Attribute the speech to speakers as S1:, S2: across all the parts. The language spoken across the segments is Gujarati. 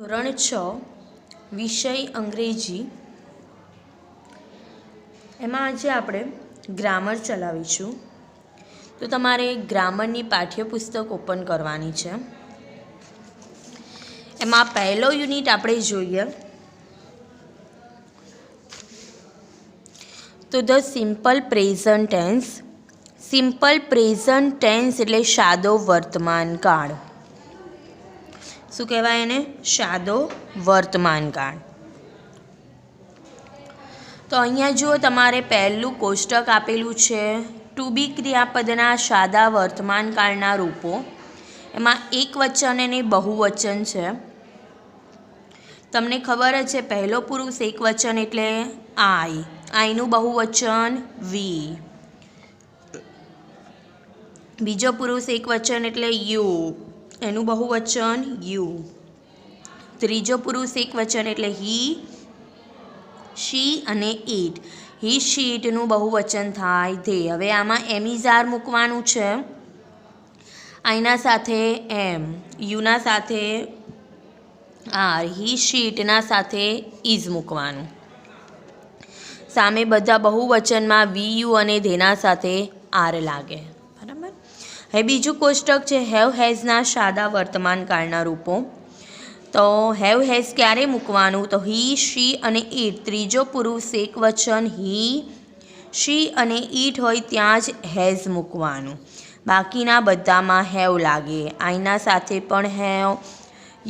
S1: ધોરણ 6 વિષય અંગ્રેજી એમાં આજે આપણે ગ્રામર ચલાવીશું. તો તમારે ગ્રામરની પાઠ્યપુસ્તક ઓપન કરવાની છે. એમાં પહેલો યુનિટ આપણે જોઈએ તો the simple present tense. Simple present tense એટલે સાદો વર્તમાન કાળ. શું કહેવાય એને? સાદો વર્તમાન કાળ. તો અહીંયા જુઓ, તમારે પહેલું કોષ્ટક આપેલું છે ટુ બી ક્રિયાપદના સાદા વર્તમાન કાળના રૂપો. એમાં એકવચન અને બહુવચન છે. તમને ખબર જ છે, પહેલો પુરુષ એકવચન એટલે આઈ, આઈનું બહુવચન વી. બીજો પુરુષ એકવચન એટલે યુ, એનું બહુવચન યુ. ત્રીજો પુરુષ એકવચન એટલે હી, શી અને ઈટ. હી શીટનું બહુવચન થાય ધે. હવે આમાં એમિઝાર મૂકવાનું છે. આઈના સાથે એમ, યુના સાથે આર, હી શીટના સાથે ઇઝ મૂકવાનું. સામે બધા બહુવચનમાં વી યુ અને ધેના સાથે આર લાગે. બરાબર. હવે બીજું કોષ્ટક છે હેવ હેઝના સાદા વર્તમાન કાળના રૂપો. તો હેવ હેઝ ક્યારે મૂકવાનું? તો હી, શી અને ઈટ. ત્રીજો પુરુષ એકવચન હી, શી અને ઈટ હોય ત્યાં જ હેઝ મૂકવાનું. બાકીના બધામાં હેવ લાગે. આઈના સાથે પણ હેવ,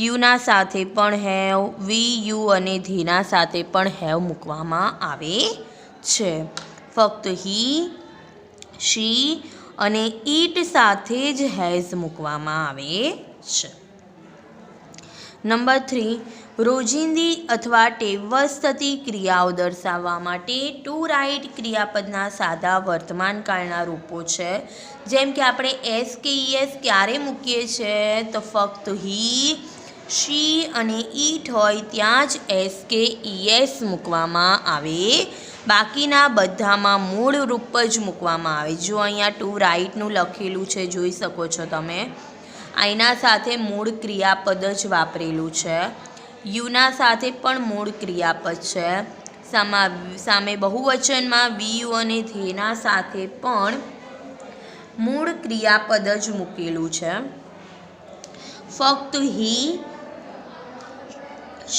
S1: યુના સાથે પણ હેવ, વી યુ અને ધીના સાથે પણ હેવ મૂકવામાં આવે છે. ફક્ત હી, શી અને ઈટ સાથે જ હેઝ મૂકવામાં આવે છે. નંબર 3, રોજિંદી અથવા ટેવવશ થતી ક્રિયાઓ દર્શાવવા માટે ટુ રાઇટ ક્રિયાપદના સાદા વર્તમાન કાળના રૂપો છે. જેમ કે આપણે એસ કે ઈએસ ક્યારે મૂકીએ છીએ? તો ફક્ત હી, શી અને ઈટ હોય ત્યાં જ એસ કે ઈએસ મૂકવામાં આવે. બાકીના બધામાં મૂળ રૂપ જ મૂકવામાં આવે. જો અહીંયા ટુ રાઇટનું લખેલું છે, જોઈ શકો છો તમે. આઈના સાથે મૂળ ક્રિયાપદ જ વાપરેલું છે. યુના સાથે પણ મૂળ ક્રિયાપદ છે. સામે બહુવચનમાં વી યુ અને ધેના સાથે પણ મૂળ ક્રિયાપદ જ મૂકેલું છે. ફક્ત હી,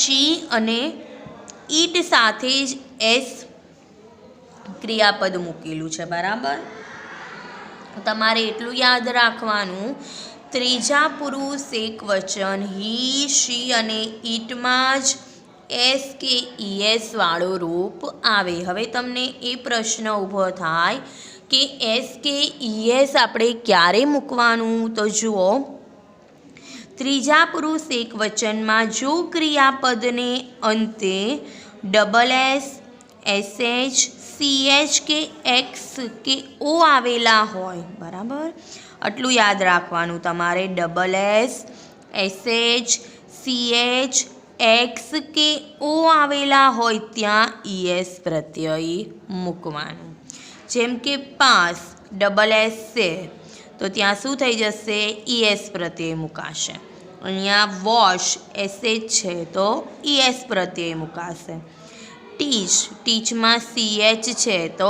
S1: શી અને ઈટ સાથે જ એસ ક્રિયાપદ મૂકેલું છે. બરાબર. તમારે એટલું યાદ રાખવાનું, ત્રીજા પુરુષ એકવચન હી, શી અને ઈટમાં જ એસ કે ઈએસ વાળો રૂપ આવે. હવે તમને એ પ્રશ્ન ઊભો થાય કે એસ કે ઈએસ આપણે ક્યારે મૂકવાનું? તો જુઓ, ત્રીજા પુરુષ એકવચનમાં જો ક્રિયાપદને અંતે ડબલ એસ, એસએચ, સીએચ કે એક્સ કે ઓ આવેલા હોય. બરાબર. આટલું યાદ રાખવાનું તમારે. Double S, SH, CH, x કે ઓ આવેલા હોય ત્યાં ઈએસ પ્રત્યય મૂકવાનું. જેમ કે પાસ, ડબલ એસ છે તો ત્યાં શું થઈ જશે? ઈએસ પ્રત્યય મુકાશે. અહીંયા વોશ, એસએચ છે તો ઈએસ પ્રત્યય મુકાશે. ટીચ, ટીચમાં સીએચ છે તો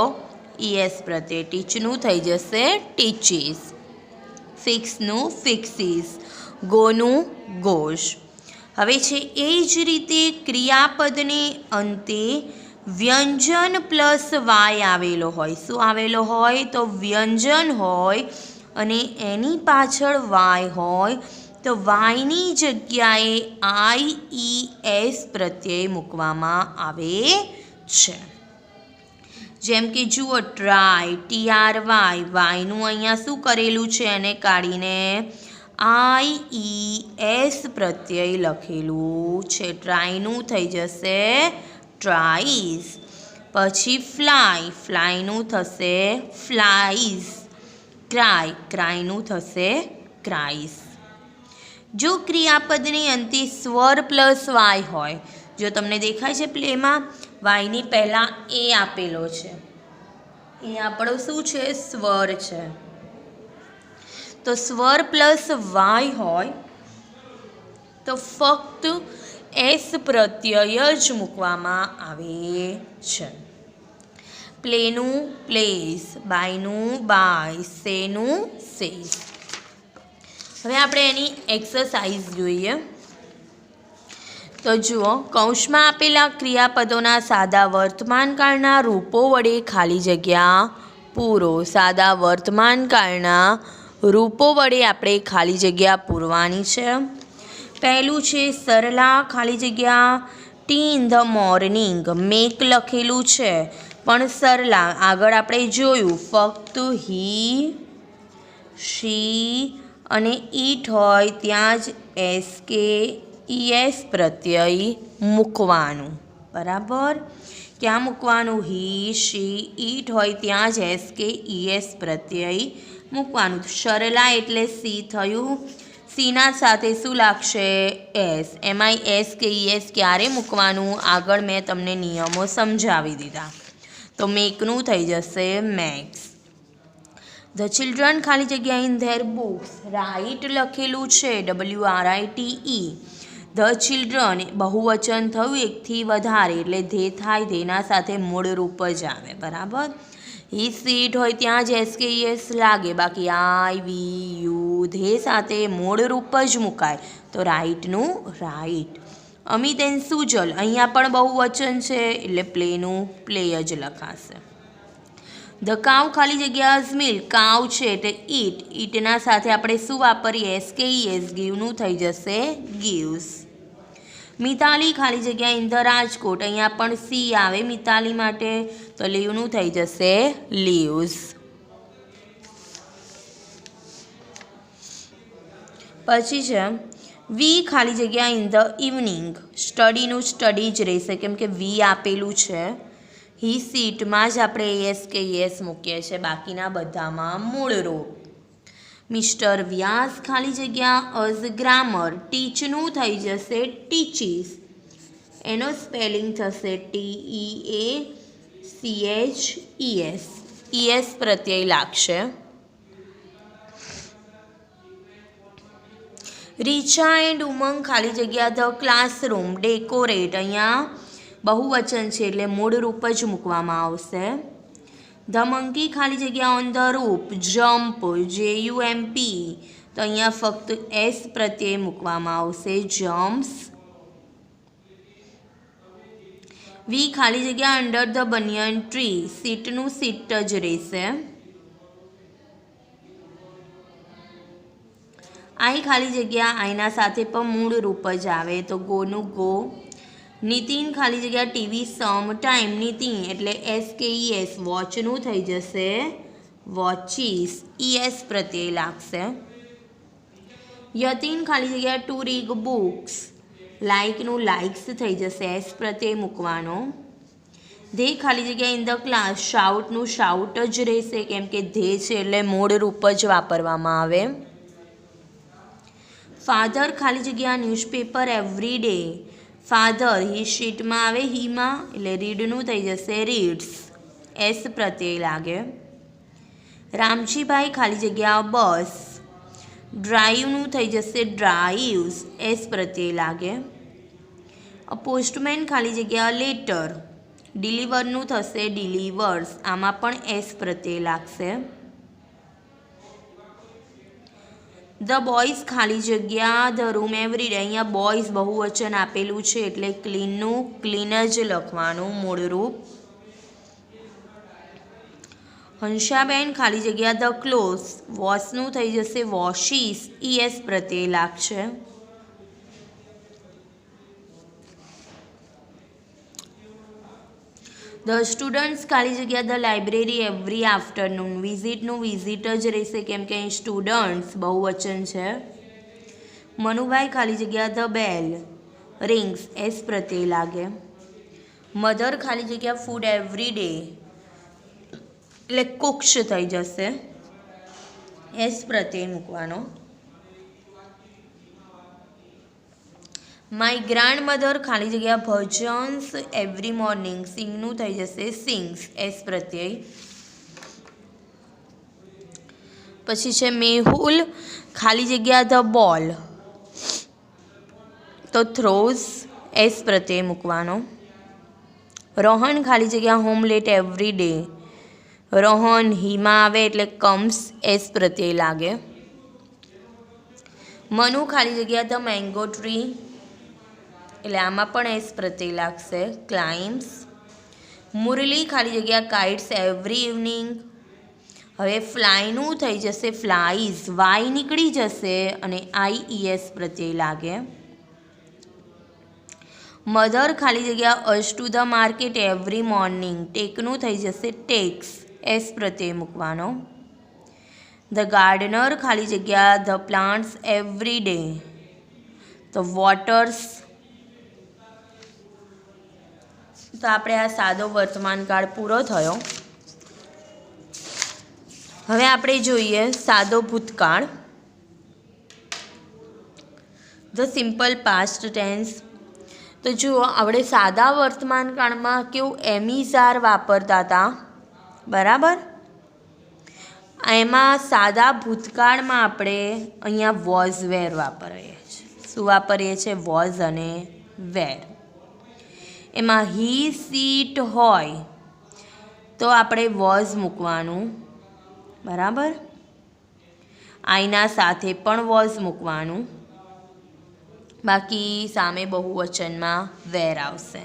S1: ઈએસ પ્રત્યય ટીચનું થઈ જશે ટીચીસ. ફિક્સનું ફિક્સીસ, ગોનું ગોશ. હવે છે એ જ રીતે ક્રિયાપદને અંતે વ્યંજન પ્લસ વાય આવેલો હોય. શું આવેલો હોય? તો વ્યંજન હોય અને એની પાછળ વાય હોય તો વાયની જગ્યાએ આઈ ઈ એસ પ્રત્યય મૂકવામાં આવે છે. જેમ કે જુઓ, ટ્રાય, TRY, વાયનું અહીંયા શું કરેલું છે? એને કાઢીને આઈ ઈ એસ પ્રત્યય લખેલું છે. ટ્રાયનું થઈ જશે ટ્રાઈઝ. પછી ફ્લાય, ફ્લાયનું થશે ફ્લાઈઝ. ક્રાય, ક્રાયનું થશે ક્રાઈઝ. જો ક્રિયાપદની અંતે સ્વર પ્લસ વાય હોય, જો તમને દેખાય છે પ્લેમાં, વાયની પહેલાં એ આપેલો છે, એ આપણો શું છે? સ્વર છે. તો સ્વર પ્લસ વાય હોય તો ફક્ત એસ પ્રત્યય જ મૂકવામાં આવે છે. પ્લેનું પ્લેસ, બાયનું બાય, સેનું સેસ. હવે આપણે એની એક્સરસાઇઝ જોઈએ. તો જુઓ, કૌંસમાં આપેલા ક્રિયાપદોના સાદા વર્તમાનકાળના રૂપો વડે ખાલી જગ્યા પૂરો. સાદા વર્તમાનકાળના રૂપો વડે આપણે ખાલી જગ્યા પૂરવાની છે. પહેલું છે સરલા ખાલી જગ્યા T in the morning. Make લખેલું છે પણ સરલા આગળ આપણે જોયું ફક્ત હી, શી અને ઈટ હોય ત્યાં જ એસ કે ઈએસ પ્રત્યય મૂકવાનું. બરાબર? ક્યાં મૂકવાનું? હી, શી, ઈટ હોય ત્યાં જ એસ કે ઈએસ પ્રત્યય મૂકવાનું. સરલા એટલે સી થયું. સીના સાથે શું લાગશે? એસ. એમાંય એસ કે ઈએસ ક્યારે મૂકવાનું? આગળ મેં તમને નિયમો સમજાવી દીધા. તો મેકનું થઈ જશે મેક્સ. ધ ચિલ્ડ્રન ખાલી જગ્યા ઇન ધેર બુક્સ. રાઇટ લખેલું છે WRITE. ધ ચિલ્ડ્રન બહુવચન થયું એકથી વધારે એટલે ધે થાય. ધેના સાથે મૂળરૂપ જ આવે. બરાબર? હી સીટ હોય ત્યાં જ એસ કે ઈએસ લાગે. બાકી આઈ, વી, યુ ધે સાથે મૂળરૂપ જ મુકાય. તો રાઇટનું રાઇટ. અમિત એન્ડ સુજલ અહીંયા પણ બહુવચન છે એટલે પ્લેનું પ્લે જ લખાશે. ધ કાવ ખાલી જગ્યા મિલ્ક. કાવ છે એટલે ઈટ. ઈટના સાથે આપણે શું વાપરીએ? એસ કે ઈએસ. ગીવનું થઈ જશે ગીવ્સ. મિતાલી ખાલી જગ્યા ઇન ધ રાજકોટ. અહીંયા પણ સી આવે મિતાલી માટે તો લીવનું થઈ જશે લીવ્સ. પછી છે વી ખાલી જગ્યા ઇન ધ ઇવનિંગ. સ્ટડીનું સ્ટડી જ રહેશે કેમ કે વી આપેલું છે. હી સીટમાં જ આપણે એસ કે યસ મૂકીએ છીએ. બાકીના બધામાં મૂળરૂપ. મિસ્ટર વ્યાસ ખાલી જગ્યા અઝ ગ્રામર. ટીચનું થઈ જશે ટીચીસ. એનો સ્પેલિંગ થશે TEACHES. ઈએસ પ્રત્યય લાગશે. રીચા એન્ડ ઉમંગ ખાલી જગ્યા ધ ક્લાસરૂમ. ડેકોરેટ અહીંયા બહુવચન છે એટલે મૂળ રૂપ જ મૂકવામાં આવશે. ધ મંકી ખાલી જગ્યા ઓન ધ રૂપ. જમ્પ JUMP તો અહીંયા ફક્ત એસ પ્રત્યય મૂકવામાં આવશે જમ્પ્સ. વી ખાલી જગ્યા અંડર ધ બનિયન ટ્રી. સીટનું સીટ જ રહેશે. આઈ ખાલી જગ્યા આઈના સાથે પણ મૂળ રૂપ જ આવે તો ગોનું ગો. નીતિન ખાલી જગ્યા ટીવી સમ ટાઈમ. નીતિન એટલે એસ કે ઈએસ. વોચનું થઈ જશે વોચીસ. ઈએસ પ્રત્યય લાગશે. યતિન ખાલી જગ્યા ટુ રીડ બુક્સ. લાઇકનું લાઇક્સ થઈ જશે. એસ પ્રત્યય મૂકવાનો. ધે ખાલી જગ્યા ઇન ધ ક્લાસ. શાઉટનું શાઉટ જ રહેશે કેમ કે ધે છે એટલે મૂળ રૂપ જ વાપરવામાં આવે. ફાધર ખાલી જગ્યા ન્યૂઝપેપર એવરી ડે. ફાધર હી શીટમાં આવે હીમાં એટલે રીડનું થઈ જશે રીડ્સ. એસ પ્રત્યય લાગે. રામજીભાઈ ખાલી જગ્યા બસ. ડ્રાઈવનું થઈ જશે ડ્રાઈવ્સ. એસ પ્રત્યય લાગે. પોસ્ટમેન ખાલી જગ્યા લેટર. ડિલિવરનું થશે ડિલિવર્સ. આમાં પણ એસ પ્રત્યય લાગશે. ધ બોયઝ ખાલી જગ્યા ધ રૂમ એવરી ડે. અહીંયા બોયઝ બહુવચન આપેલું છે એટલે ક્લીનનું ક્લીન જ લખવાનું મૂળરૂપ. હંસાબેન ખાલી જગ્યા ધ ક્લોઝ. વોશનું થઈ જશે વોશીસ. ઈએસ પ્રત્યય લાગશે. ધ સ્ટુડન્ટ્સ ખાલી જગ્યા ધ લાઇબ્રેરી એવરી આફ્ટરનૂન. વિઝિટનું વિઝિટ જ રહેશે કેમ કે અહીં સ્ટુડન્ટ્સ બહુવચન છે. મનુભાઈ ખાલી જગ્યા ધ બેલ. રિંગ્સ. એસ પ્રત્યય લાગે. મધર ખાલી જગ્યા ફૂડ એવરી ડે એટલે કુક્સ થઈ જશે. એસ પ્રત્યય મૂકવાનો. માય ગ્રાન્ડ મધર ખાલી જગ્યા ભજન્સ એવરી મોર્નિંગ. સિંગનું થઈ જશે સિંગ્સ. એસ પ્રત્યય. પછી છે મેહુલ ખાલી જગ્યા ધ બોલ તો થ્રોઝ. એસ પ્રત્યય મૂકવાનો. રોહન ખાલી જગ્યા home late every day. Rohan હીમાં આવે એટલે કમ્સ એસ પ્રત્યય લાગે. મનુ ખાલી જગ્યા ધ મેંગો ટ્રી એટલે આમાં પણ એસ પ્રત્યય લાગશે ક્લાઇમ્સ. મુરલી ખાલી જગ્યા કાઇટ્સ એવરી ઇવનિંગ. હવે ફ્લાયનું થઈ જશે ફ્લાઇઝ, વાય નીકળી જશે અને આઈઈએસ પ્રત્યય લાગે. મધર ખાલી જગ્યા us to the market every morning. ટેકનું થઈ જશે ટેક્સ, એસ પ્રત્યય મૂકવાનો. ધ ગાર્ડનર ખાલી જગ્યા ધ પ્લાન્ટ્સ એવરી ડે. તો વોટર્સ. તો આપણે આ સાદો વર્તમાન કાળ પૂરો થયો. હવે આપણે જોઈએ સાદો ભૂતકાળ, ધ સિમ્પલ પાસ્ટ ટેન્સ. તો જુઓ, આપણે સાદા વર્તમાન કાળમાં કેવું એમિઝાર વાપરતા હતા, બરાબર. એમાં સાદા ભૂતકાળમાં આપણે અહીંયા વોઝ વેર વાપરીએ છીએ. શું વાપરીએ છીએ? વોઝ અને વેર. એમાં હી સીટ હોય તો આપણે વોઝ મૂકવાનું, બરાબર. આઈના સાથે પણ વોઝ મૂકવાનું, બાકી સામે બહુવચનમાં વેર આવશે.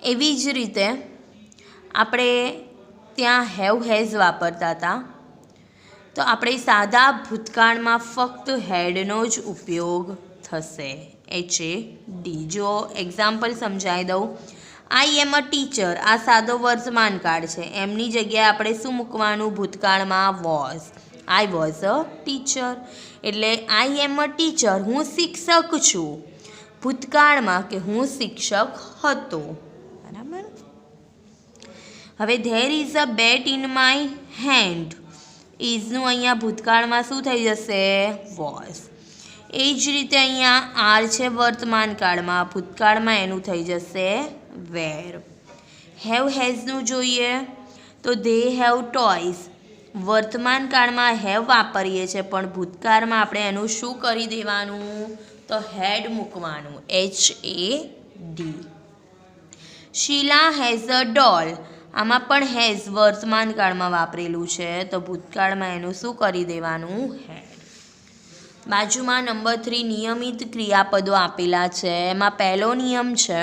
S1: એવી જ રીતે આપણે ત્યાં હેવ હેઝ વાપરતા હતા. તો આપણે સાદા ભૂતકાળમાં ફક્ત હેડનો જ ઉપયોગ થશે, HAD. જો એક્ઝામ્પલ સમજાવી દઉં, આઈ એમ અ ટીચર, આ સાદો વર્તમાન કાળ છે. એમની જગ્યાએ આપણે શું મૂકવાનું? ભૂતકાળમાં was. I was a teacher એટલે આઈ એમ અ ટીચર, હું શિક્ષક છું. ભૂતકાળમાં કે હું શિક્ષક હતો, બરાબર. હવે there is a bat in my hand. ઇઝનું અહીંયા ભૂતકાળમાં શું થઈ જશે? વોઝ. એ જ રીતે અહીંયા આર છે વર્તમાન કાળમાં, ભૂતકાળમાં એનું થઈ જશે વેર. હેવ હેઝનું જોઈએ તો ધે હેવ ટોયઝ. વર્તમાન કાળમાં હેવ વાપરીએ છીએ પણ ભૂતકાળમાં આપણે એનું શું કરી દેવાનું? તો હેડ મૂકવાનું, HAD. શીલા હેઝ અ ડોલ. આમાં પણ હેઝ વર્તમાન કાળમાં વાપરેલું છે, તો ભૂતકાળમાં એનું શું કરી દેવાનું? હેડ. બાજુમાં નંબર 3 નિયમિત ક્રિયાપદો આપેલા છે. એમાં પહેલો નિયમ છે,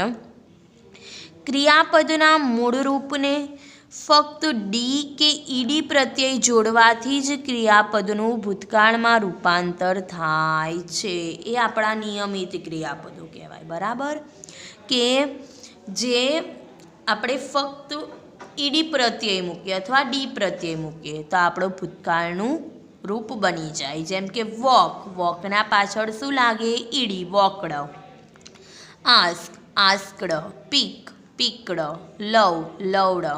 S1: ક્રિયાપદના મૂળ રૂપને ફક્ત ડી કે ઈડી પ્રત્યય જોડવાથી જ ક્રિયાપદનું ભૂતકાળમાં રૂપાંતર થાય છે. એ આપણા નિયમિત ક્રિયાપદો કહેવાય, બરાબર. કે જે આપણે ફક્ત ઈડી પ્રત્યય મૂકીએ અથવા ડી પ્રત્યય મૂકીએ તો આપણું ભૂતકાળનું રૂપ બની જાય. જેમ કે વોક, વોકના પાછળ શું લાગે? ED, walked. Ask, asked. Pick, picked. Love, loved.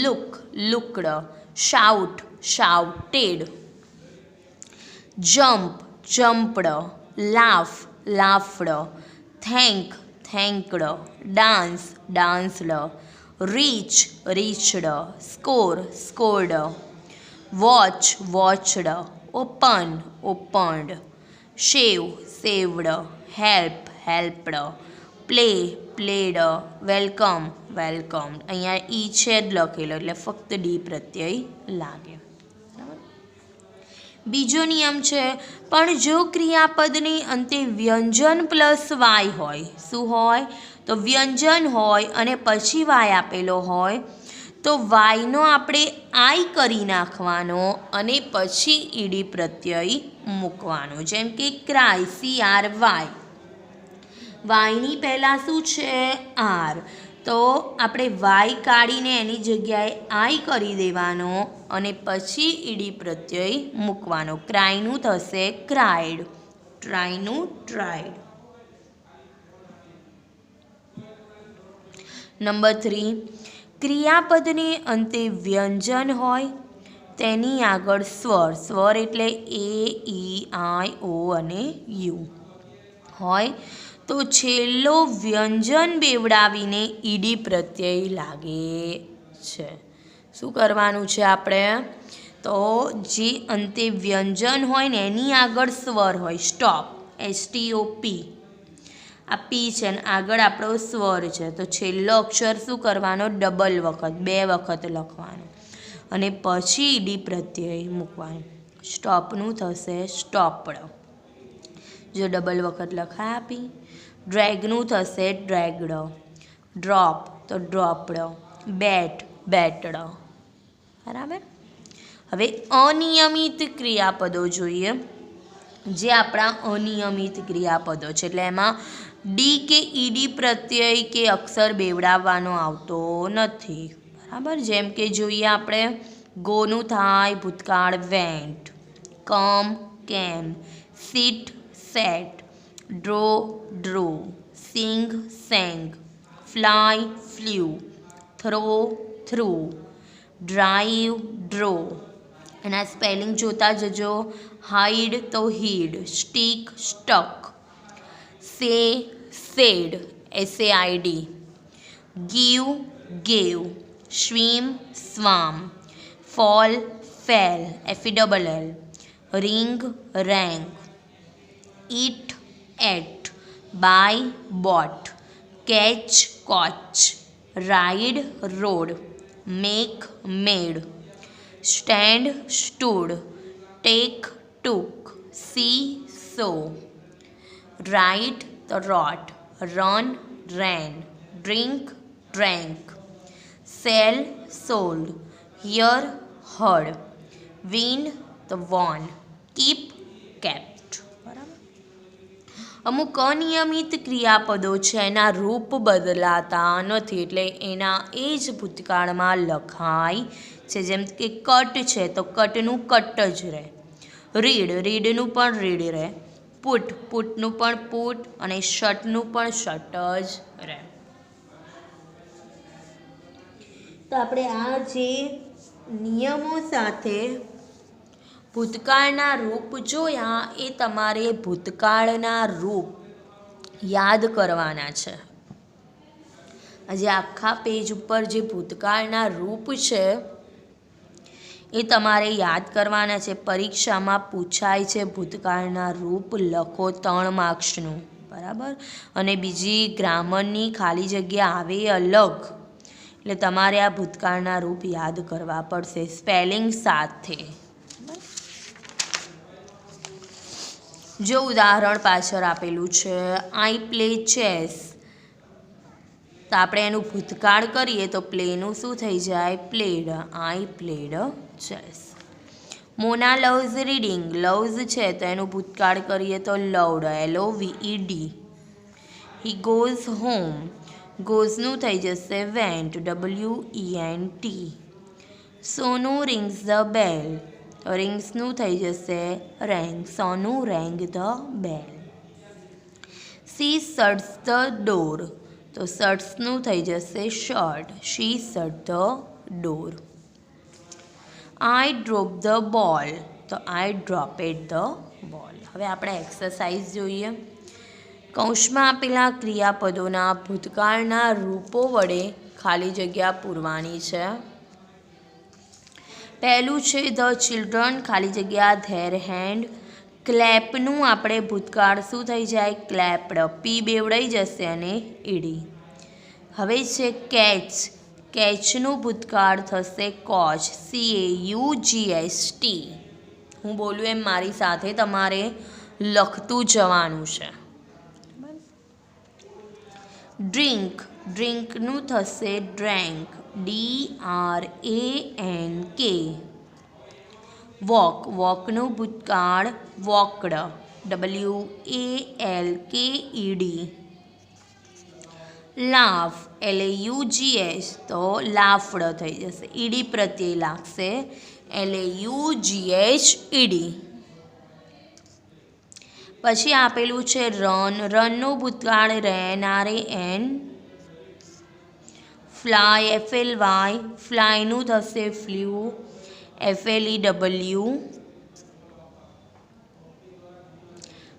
S1: Look, looked. Shout, shouted. Jump, jumped. Laugh, laughed. Thank, thanked. Dance, danced. Reach, reached. Score, scored. Watch, watched. Open, opened. Save, saved. Help, helped. Play, played. Welcome, welcome. અહીંયા ઈ છે જ લખેલો એટલે ફક્ત ડી પ્રત્યય લાગે. બીજો નિયમ છે, પણ જો ક્રિયાપદની અંતે વ્યંજન પ્લસ વાય હોય. શું હોય? તો વ્યંજન હોય અને પછી વાય આપેલો હોય તો વાયનો આપણે આઈ કરી નાખવાનો અને પછી ઈડી પ્રત્યય મૂકવાનો. જેમ કે ક્રાય, CRY. વાયની પહેલાં શું છે? આર. તો આપણે વાય કાઢીને એની જગ્યાએ આઈ કરી દેવાનો અને પછી ઈડી પ્રત્યય મૂકવાનો. ક્રાયનું થશે ક્રાઇડ, ટ્રાયનું ટ્રાઇડ. નંબર 3, ક્રિયાપદની અંતે વ્યંજન હોય તેની આગળ સ્વર, સ્વર એટલે A, E, I, O અને U હોય તો છેલ્લો વ્યંજન બેવડાવીને ઈડી પ્રત્યય લાગે છે. શું કરવાનું છે આપણે? તો જે અંતે વ્યંજન હોય ને એની આગળ સ્વર હોય, સ્ટોપ STOP આ પી છે ને આગળ આપણો સ્વર છે તો છેલ્લો અક્ષર શું કરવાનો ડબલ વખત 2 વખત લખવાનો અને પછી ઈડી પ્રત્યય મૂકવાનું સ્ટોપનું થશે સ્ટોપડ જો ડબલ વખત લખાય આપી ડ્રેગનું થશે ડ્રેગડ ડ્રોપ તો ડ્રોપડ બેટ બેટડ બરાબર હવે અનિયમિત ક્રિયાપદો જોઈએ જે આપણા અનિયમિત ક્રિયાપદો છે એટલે એમાં ડી કે ઈડી પ્રત્યય કે અક્ષર બેવડાવવાનો આવતો નથી બરાબર જેમ કે જોઈએ આપણે ગોનું થાય ભૂતકાળ went come came sit sat draw drew sing sang fly flew throw threw drive drove એના સ્પેલિંગ જોતા જજો હાઈડ તો hid stick stuck say said SAID give gave swim swam fall fell FELL ring rang eat ate buy bought catch caught ride rode make made stand stood take took see saw write તો wrote run ran drink drank sell sold hear heard win તો વોન કીપ કેપ્ટ બરાબર અમુક અનિયમિત ક્રિયાપદો છે એના રૂપ બદલાતા નથી એટલે એના એ જ ભૂતકાળમાં લખાય છે જેમ કે કટ છે તો કટનું કટ જ રહે રીડ રીડનું પણ રીડ રહે પુટ પુટનું પણ પુટ અને શટનું પણ શટ જ રહે તો આપણે આ જે નિયમો સાથે ભૂતકાળના રૂપ જોયા એ તમારે ભૂતકાળના રૂપ યાદ કરવાના છે આજે આખા પેજ ઉપર જે ભૂતકાળના રૂપ છે એ તમારે યાદ કરવાના છે પરીક્ષામાં પૂછાય છે ભૂતકાળના રૂપ લખો 3 માર્ક્સનું બરાબર અને બીજી ગ્રામરની ખાલી જગ્યા આવે અલગ એટલે તમારે આ ભૂતકાળના રૂપ યાદ કરવા પડશે સ્પેલિંગ સાથે જો ઉદાહરણ પાછળ આપેલું છે આઈ પ્લે ચેસ તો આપણે એનું ભૂતકાળ કરીએ તો પ્લેનું શું થઈ જાય played I played chess Mona loves reading loves છે તો એનું ભૂતકાળ કરીએ તો loved LOVED he goes home ગોઝનું થઈ જશે વેન્ટ WENT સોનું રિંગ્સ ધ બેલ તો રિંગ્સનું થઈ જશે રેંગ સોનું rang the bell she shuts the door તો શટ્સનું થઈ જશે shut she shut the door I drop the ball તો આઈ ડ્રોપેડ ધ બોલ હવે આપણે એક્સરસાઇઝ જોઈએ કૌંસમાં આપેલા ક્રિયાપદોના ભૂતકાળના રૂપો વડે ખાલી જગ્યા પૂરવાની છે પહેલું છે ધ ચિલ્ડ્રન ખાલી જગ્યા ધેર હેન્ડ ક્લેપનું આપણે ભૂતકાળ શું થઈ જાય ક્લેપ્ડ પી બેવડાઈ જશે અને ઈડી હવે છે કેચ કેચનું ભૂતકાળ થશે કોચ CAUGHT હું બોલું એમ મારી સાથે તમારે લખતું જવાનું છે ડ્રિંક ડ્રિંકનું થશે ડ્રેન્ક DRANK વોક વોકનું ભૂતકાળ વોકડ WALKED લાફ LAUGH તો લાફડ થઈ જશે ઈડી પ્રત્યય લાગશે LAUGHED પછી આપેલું છે રન રનનું ભૂતકાળ રેન RAN ફ્લાય FLY ફ્લાયનું થશે ફ્લ્યુ FLEW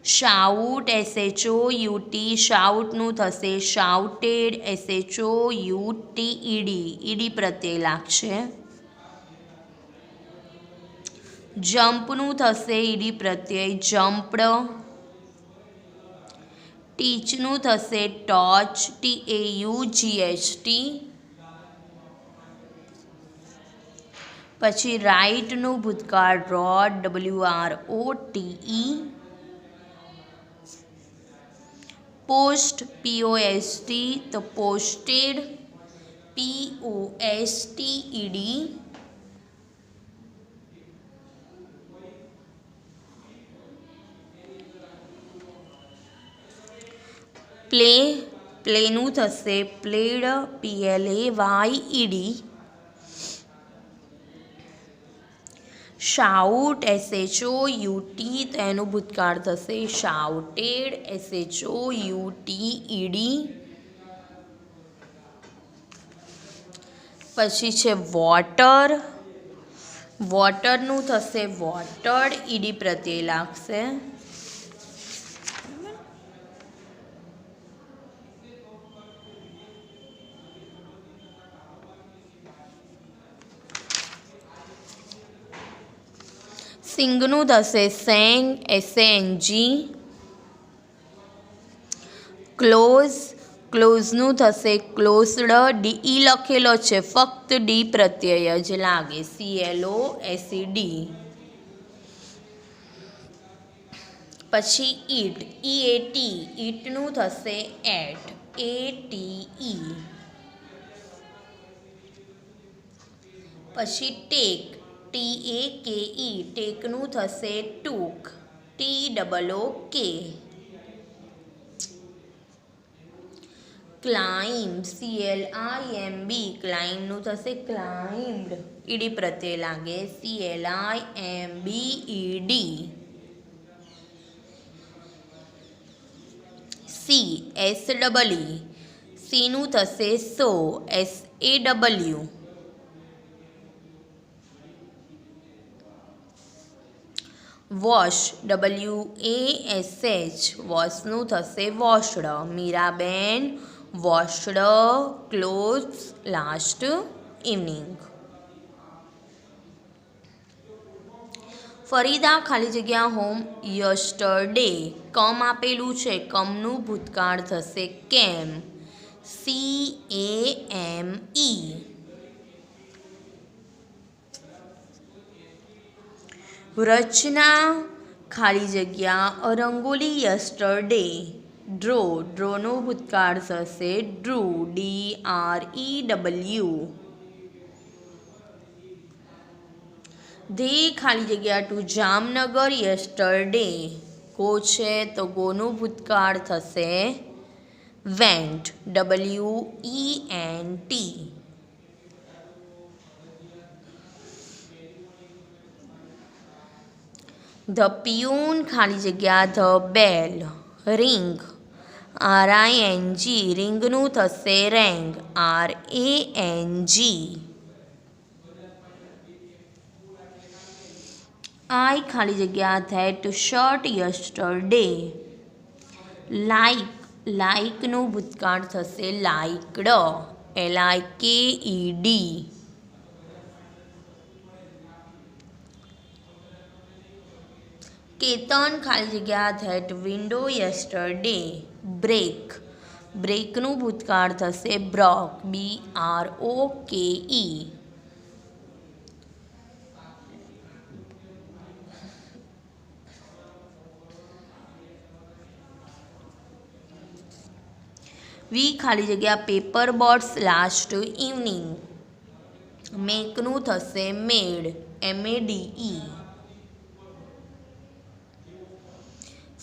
S1: શાઉટ SHOUT શાઉટનું થશે શાઉટેડ SHOUTED ઈડી પ્રત્યય લાગશે જમ્પનું થશે ઈડી પ્રત્યય જમ્પડ ટીચનું થશે ટોચ, TAUGHT. પછી રાઇટનું ભૂતકાળ રોટ, WROTE. પોસ્ટ, POST, તો પોસ્ટેડ, POSTED. પ્લે, પ્લેનું થશે પ્લેડ, PLAYED. શાઉટ, SHOUT, તો એનું ભૂતકાળ થશે શાઉટેડ, SHOUTED. પછી છે વોટર, વોટરનું થશે વોટર્ડ, ED પ્રત્યય લાગશે. સિંગનું થશે સેંગ, SANG. ક્લોઝ, ક્લોઝનું થશે ક્લોઝડ, DE લખેલો છે ફક્ત ડી પ્રત્યય જ લાગે, CLOSED. પછી ઈટ, EAT, ઈટનું થશે એટ, ATE. પછી ટેક, TAKE, ટેકનું થશે ટૂક, TOOK. ક્લાઇમ્બ, CLIMB, ક્લાઇમ્બનું થશે ક્લાઇમ્ડ, ED પ્રત્યય લાગે, CLIMBED. સી, SEE, સીનું થશે સો, SAW. વોશ, WASH, વોશનું થશે વોશ્ડ, મીરાબેન washed clothes last evening. Farida ખાલી જગ્યા હોમ યસ્ટરડે, કમ આપેલું છે, કમનું ભૂતકાળ થશે કેમ, CAME. રચના ખાલી જગ્યા રંગોલી યસ્ટરડે, ડ્રો, ડ્રોનું ભૂતકાળ થશે ડ્રુ, DREW. ધે ખાલી જગ્યા ટુ જામનગર યસ્ટરડે, ગો છે તો ગોનું ભૂતકાળ થશે વેન્ટ, WENT. ધ પિયુન ખાલી જગ્યા ધ બેલ, રિંગ, RING, રિંગનું થશે રેંગ, RANG. આઈ ખાલી જગ્યા ધેટ શર્ટ યસ્ટરડે, લાઈક, લાઈકનું ભૂતકાળ થશે લાઈકડ, LIKED. કેતન ખાલી જગ્યા ધેટ વિન્ડો યસ્ટરડે, બ્રેક, બ્રેકનું ભૂતકાળ થશે બ્રોક, BROKE. વી ખાલી જગ્યા પેપર બોટ્સ લાસ્ટ ઇવનિંગ, મેકનું થશે મેડ, MADE.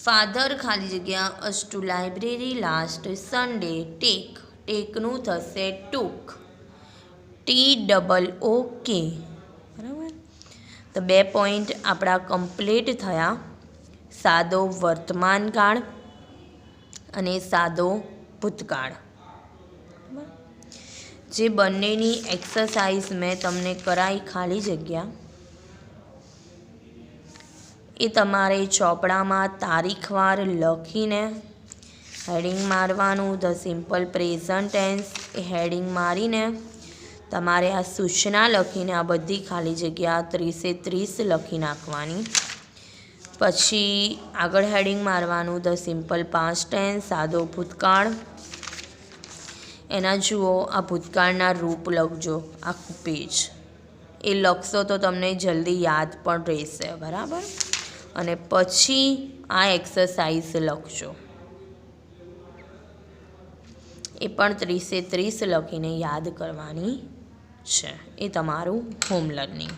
S1: ફાધર ખાલી જગ્યા us to library last Sunday, take, ટેકનું થશે ટૂક, TOOK. બરાબર. તો 2 પોઈન્ટ આપણા કમ્પ્લીટ થયા, સાદો વર્તમાનકાળ અને સાદો ભૂતકાળ. જે બંનેની એક્સરસાઇઝ મેં તમને કરાવી ખાલી જગ્યા, એ તમારે ચોપડામાં તારીખવાર લખીને હેડિંગ મારવાનું, ધ સિમ્પલ પ્રેઝન્ટ ટેન્સ એ હેડિંગ મારીને તમારે આ સૂચના લખીને આ બધી ખાલી જગ્યા 30 એ 30 લખી નાખવાની. પછી આગળ હેડિંગ મારવાનું ધ સિમ્પલ પાસ્ટ ટેન્સ, સાદો ભૂતકાળ. એના જુઓ આ ભૂતકાળના રૂપ લખજો આખું પેજ. એ લખશો તો તમને જલ્દી યાદ પણ રહેશે, બરાબર. અને પછી આ એક્સરસાઇઝ લખજો, એ પણ 30 એ 30 લખીને યાદ કરવાની છે. એ તમારું હોમ લર્નિંગ.